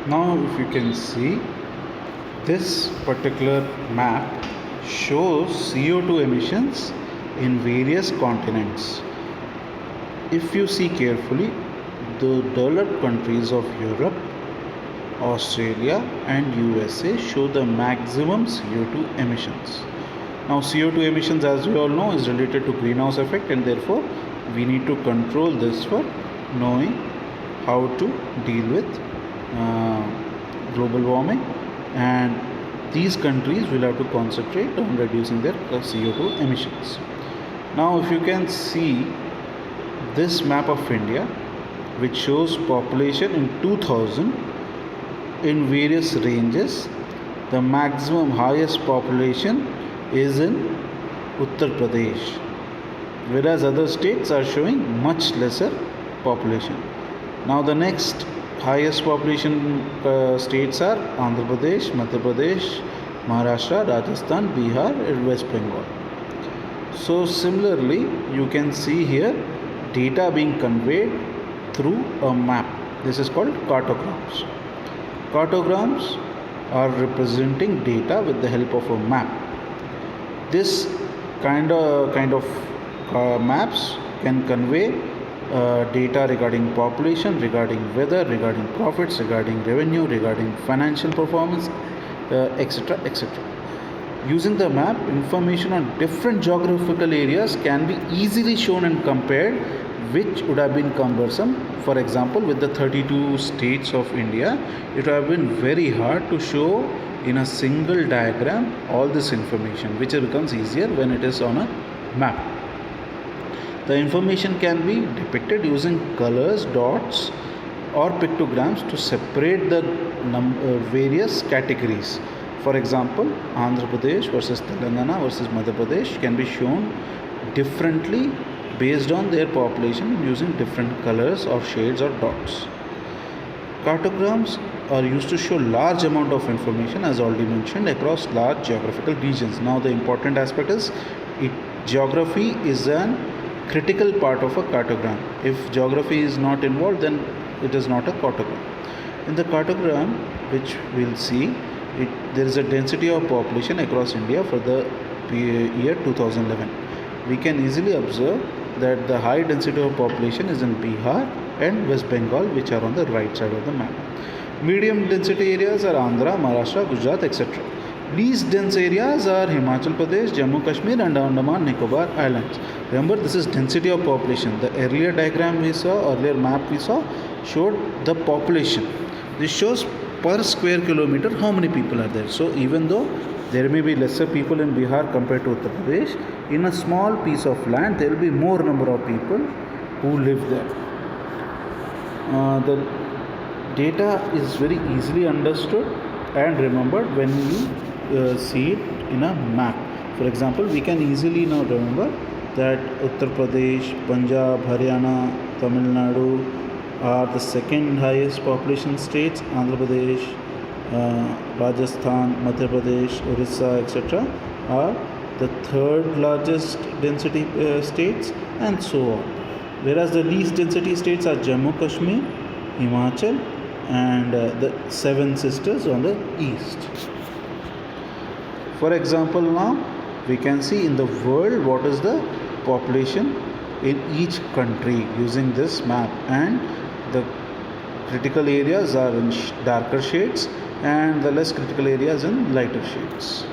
Now if you can see, this particular map shows CO2 emissions in various continents. If you see carefully, the developed countries of Europe, Australia and USA show the maximum CO2 emissions. Now CO2 emissions, as we all know, is related to greenhouse effect, and therefore we need to control this for knowing how to deal with global warming, and these countries will have to concentrate on reducing their CO2 emissions. Now if you can see this map of India, which shows population in 2000 in various ranges, the maximum highest population is in Uttar Pradesh, whereas other states are showing much lesser population. Now the next highest population states are Andhra Pradesh, Madhya Pradesh, Maharashtra, Rajasthan, Bihar and West Bengal. So similarly, you can see here data being conveyed through a map. This is called cartograms. Cartograms are representing data with the help of a map. This kind of maps can convey data regarding population, regarding weather, regarding profits, regarding revenue, regarding financial performance, etc. etc. Using the map, information on different geographical areas can be easily shown and compared, which would have been cumbersome. For example, with the 32 states of India, it would have been very hard to show in a single diagram all this information, which becomes easier when it is on a map. The information can be depicted using colors, dots or pictograms to separate the various categories. For example, Andhra Pradesh versus Telangana versus Madhya Pradesh can be shown differently based on their population using different colors or shades or dots. Cartograms are used to show large amount of information, as already mentioned, across large geographical regions. Now the important aspect is geography is an critical part of a cartogram. If geography is not involved, then it is not a cartogram. In the cartogram, which we'll see, there is a density of population across India for the year 2011. We can easily observe that the high density of population is in Bihar and West Bengal, which are on the right side of the map. Medium density areas are Andhra, Maharashtra, Gujarat, etc. Least dense areas are Himachal Pradesh, Jammu Kashmir and Andaman Nicobar Islands. Remember, this is density of population. The earlier diagram we saw, earlier map we saw, showed the population. This shows per square kilometer how many people are there. So even though there may be lesser people in Bihar compared to Uttar Pradesh, in a small piece of land there will be more number of people who live there. The data is very easily understood and remembered when you see it in a map. For example, we can easily now remember that Uttar Pradesh, Punjab, Haryana, Tamil Nadu are the second highest population states. Andhra Pradesh, Rajasthan, Madhya Pradesh, Orissa, etc. are the third largest density states, and so on. Whereas the least density states are Jammu Kashmir, Himachal and the seven sisters on the east. For example, now we can see in the world what is the population in each country using this map, and the critical areas are in darker shades and the less critical areas in lighter shades.